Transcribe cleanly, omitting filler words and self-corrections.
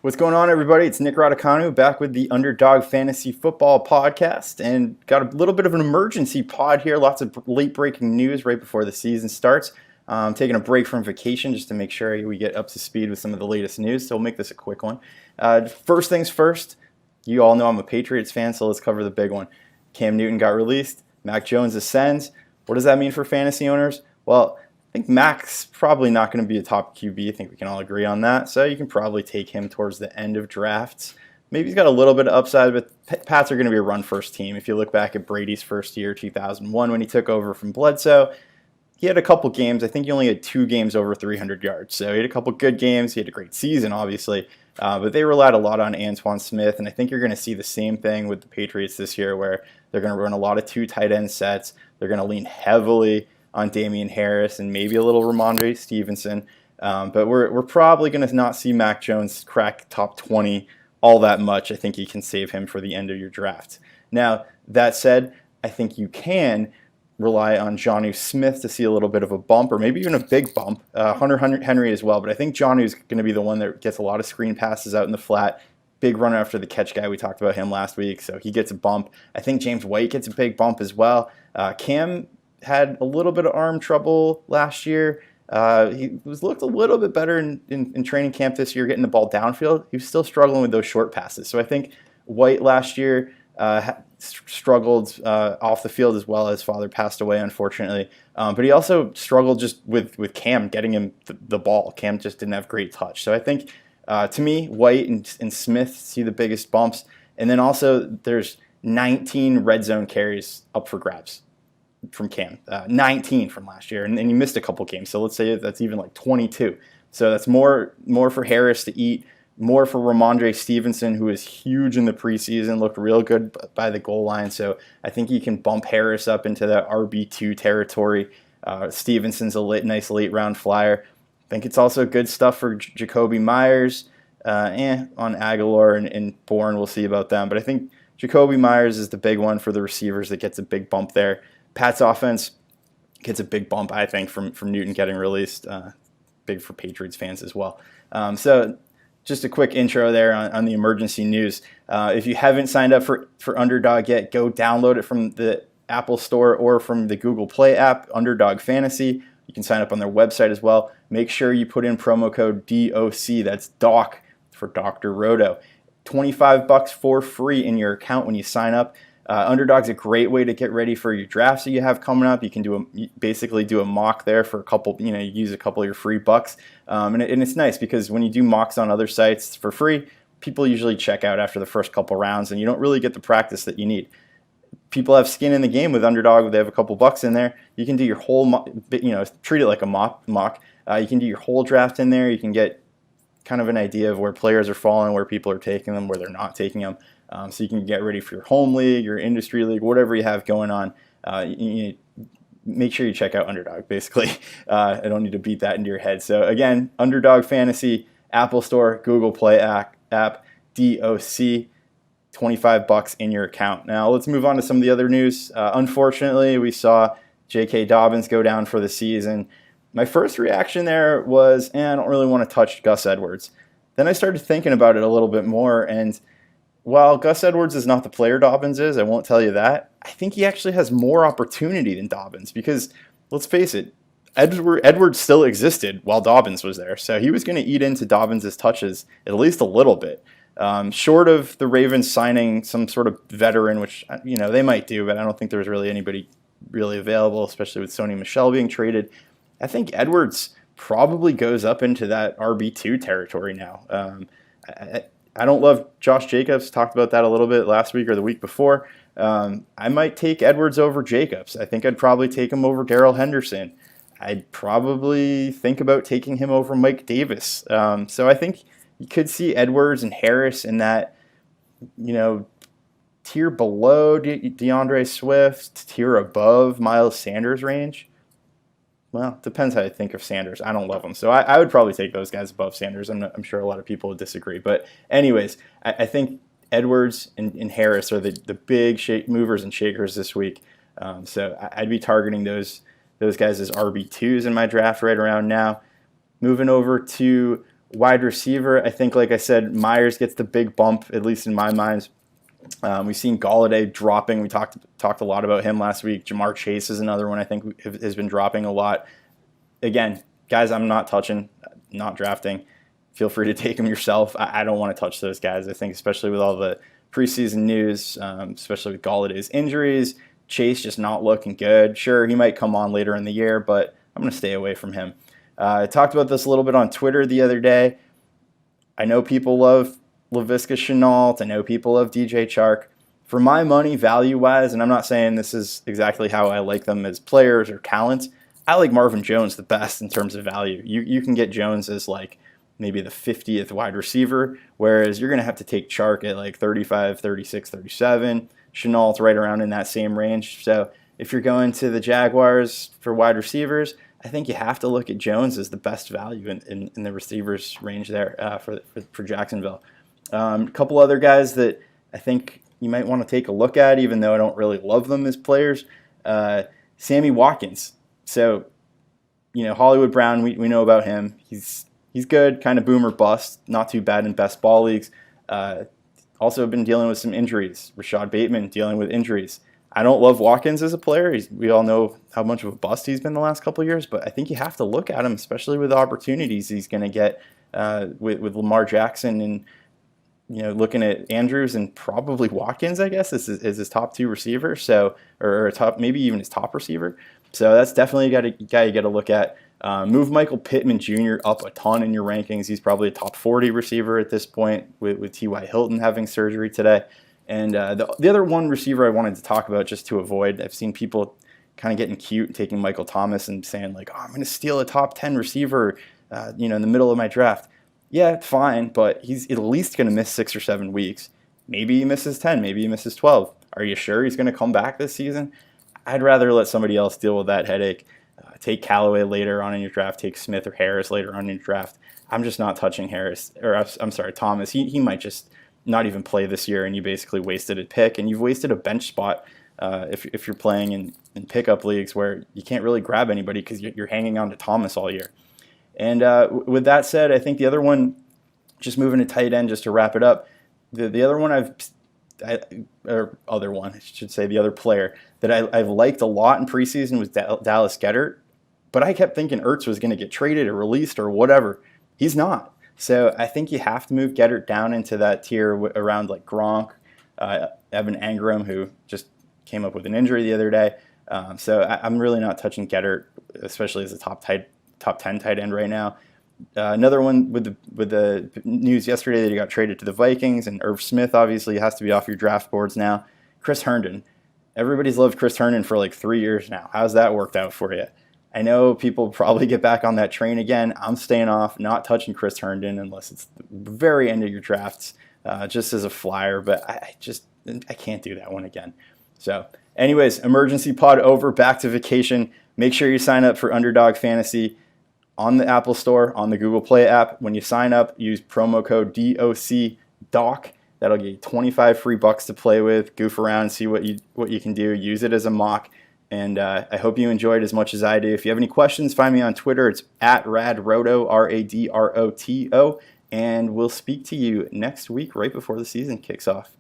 What's going on, everybody? It's Nick Raducanu back with the Underdog Fantasy Football Podcast, and got a little bit of an emergency pod here. Lots of late-breaking news right before the season starts. Taking a break from vacation just to make sure we get up to speed with some of the latest news, so we'll make this a quick one. First things first, you all know I'm a Patriots fan, so let's cover the big one. Cam Newton got released. Mac Jones ascends. What does that mean for fantasy owners? Well, I think Mac's probably not going to be a top QB. I think we can all agree on that. So you can probably take him towards the end of drafts. Maybe he's got a little bit of upside, but Pats are going to be a run-first team. If you look back at Brady's first year, 2001, when he took over from Bledsoe, he had a couple games. I think he only had 2 games over 300 yards. So he had a couple good games. He had a great season, obviously. But they relied a lot on Antoine Smith, and I think you're going to see the same thing with the Patriots this year, where they're going to run a lot of 2 tight end sets. They're going to lean heavily on Damian Harris and maybe a little Ramondre Stevenson. But we're probably going to not see Mac Jones crack top 20 all that much. I think you can save him for the end of your draft. Now, that said, I think you can rely on Jonnu Smith to see a little bit of a bump, or maybe even a big bump. Hunter Henry as well, but I think Jonnu's going to be the one that gets a lot of screen passes out in the flat. Big runner after the catch guy. We talked about him last week, so he gets a bump. I think James White gets a big bump as well. Cam had a little bit of arm trouble last year. He looked a little bit better in training camp this year, getting the ball downfield. He was still struggling with those short passes. So I think White last year struggled off the field as well. His father passed away, unfortunately. But he also struggled just with Cam getting him the ball. Cam just didn't have great touch. So I think, to me, White and Smith see the biggest bumps. And then also there's 19 red zone carries up for grabs from Cam, 19 from last year, and he missed a couple games. So let's say that's even like 22. So that's more for Harris to eat, more for Ramondre Stevenson, who is huge in the preseason, looked real good by the goal line. So I think you can bump Harris up into the RB2 territory. Stevenson's a nice late round flyer. I think it's also good stuff for Jacoby Myers, on Aguilar and Bourne. We'll see about them, but I think Jacoby Myers is the big one for the receivers that gets a big bump there. Pat's offense gets a big bump, I think, from Newton getting released. Big for Patriots fans as well. So just a quick intro there on the emergency news. If you haven't signed up for Underdog yet, go download it from the Apple Store or from the Google Play app, Underdog Fantasy. You can sign up on their website as well. Make sure you put in promo code DOC. That's DOC for Dr. Roto. $25 for free in your account when you sign up. Underdog's a great way to get ready for your drafts that you have coming up. You can basically do a mock there for a couple, you use a couple of your free bucks. And it's nice because when you do mocks on other sites for free, people usually check out after the first couple rounds and you don't really get the practice that you need. People have skin in the game with Underdog. They have a couple bucks in there. You can do your whole, treat it like a mock. You can do your whole draft in there. You can get kind of an idea of where players are falling, where people are taking them, where they're not taking them. So you can get ready for your home league, your industry league, whatever you have going on. Make sure you check out Underdog, basically. I don't need to beat that into your head. So again, Underdog Fantasy, Apple Store, Google Play app, DOC, $25 in your account. Now let's move on to some of the other news. Unfortunately, we saw J.K. Dobbins go down for the season. My first reaction there was, I don't really want to touch Gus Edwards. Then I started thinking about it a little bit more, and while Gus Edwards is not the player Dobbins is, I won't tell you that, I think he actually has more opportunity than Dobbins because, let's face it, Edwards still existed while Dobbins was there. So he was going to eat into Dobbins' touches at least a little bit. Short of the Ravens signing some sort of veteran, which they might do, but I don't think there's really anybody really available, especially with Sony Michel being traded. I think Edwards probably goes up into that RB2 territory now. I don't love Josh Jacobs. Talked about that a little bit last week or the week before. I might take Edwards over Jacobs. I think I'd probably take him over Darrell Henderson. I'd probably think about taking him over Mike Davis. So I think you could see Edwards and Harris in that, tier below DeAndre Swift, tier above Miles Sanders range. Well, depends how you think of Sanders. I don't love him. So I would probably take those guys above Sanders. I'm sure a lot of people would disagree. But anyways, I think Edwards and Harris are the big movers and shakers this week. So I'd be targeting those guys as RB2s in my draft right around now. Moving over to Wide receiver, I think, like I said, Myers gets the big bump, at least in my mind. We've seen Galladay dropping. We talked a lot about him last week. Jamar Chase is another one I think has been dropping a lot. Again, guys, I'm not touching, not drafting. Feel free to take them yourself. I don't want to touch those guys. I think especially with all the preseason news, especially with Galladay's injuries, Chase just not looking good. Sure, he might come on later in the year, but I'm going to stay away from him. I talked about this a little bit on Twitter the other day. I know people love Laviska Shenault. I know people love DJ Chark. For my money, value-wise, and I'm not saying this is exactly how I like them as players or talent, I like Marvin Jones the best in terms of value. You can get Jones as like maybe the 50th wide receiver, whereas you're going to have to take Chark at like 35, 36, 37. Shenault's right around in that same range. So if you're going to the Jaguars for wide receivers, I think you have to look at Jones as the best value in the receivers range there for Jacksonville. A couple other guys that I think you might want to take a look at, even though I don't really love them as players. Sammy Watkins. So, Hollywood Brown, we know about him. He's good, kind of boom or bust, not too bad in best ball leagues. Also been dealing with some injuries. Rashad Bateman dealing with injuries. I don't love Watkins as a player. We all know how much of a bust he's been the last couple of years, but I think you have to look at him, especially with the opportunities he's going to get with Lamar Jackson and looking at Andrews and probably Watkins, I guess, is his top two receivers. So, or top, maybe even his top receiver. So that's definitely a guy you got to look at. Move Michael Pittman Jr. up a ton in your rankings. He's probably a top 40 receiver at this point with T.Y. Hilton having surgery today. And the other one receiver I wanted to talk about just to avoid, I've seen people kind of getting cute taking Michael Thomas and saying like, oh, I'm going to steal a top 10 receiver in the middle of my draft. Yeah, fine, but he's at least going to miss 6 or 7 weeks. Maybe he misses 10, maybe he misses 12. Are you sure he's going to come back this season? I'd rather let somebody else deal with that headache. Take Callaway later on in your draft, take Smith or Harris later on in your draft. I'm just not touching Thomas. He might just not even play this year, and you basically wasted a pick, and you've wasted a bench spot if you're playing in pickup leagues where you can't really grab anybody because you're hanging on to Thomas all year. And with that said, I think the other one, just moving to tight end, just to wrap it up, the other one the other player that I've liked a lot in preseason was Dallas Goedert, but I kept thinking Ertz was going to get traded or released or whatever. He's not. So I think you have to move Goedert down into that tier around like Gronk, Evan Engram, who just came up with an injury the other day. So I'm really not touching Goedert, especially as a top 10 tight end right now. Another one with the news yesterday that he got traded to the Vikings, and Irv Smith obviously has to be off your draft boards now. Chris Herndon. Everybody's loved Chris Herndon for like 3 years now. How's that worked out for you? I know people probably get back on that train again. I'm staying off, not touching Chris Herndon unless it's the very end of your drafts, just as a flyer. But I can't do that one again. So anyways, emergency pod over, back to vacation. Make sure you sign up for Underdog Fantasy on the Apple Store, on the Google Play app. When you sign up, use promo code DOCDOC. That'll get you 25 free bucks to play with, goof around, see what you can do, use it as a mock. And I hope you enjoyed as much as I do. If you have any questions, find me on Twitter. It's @RadRoto, RADROTO. And we'll speak to you next week right before the season kicks off.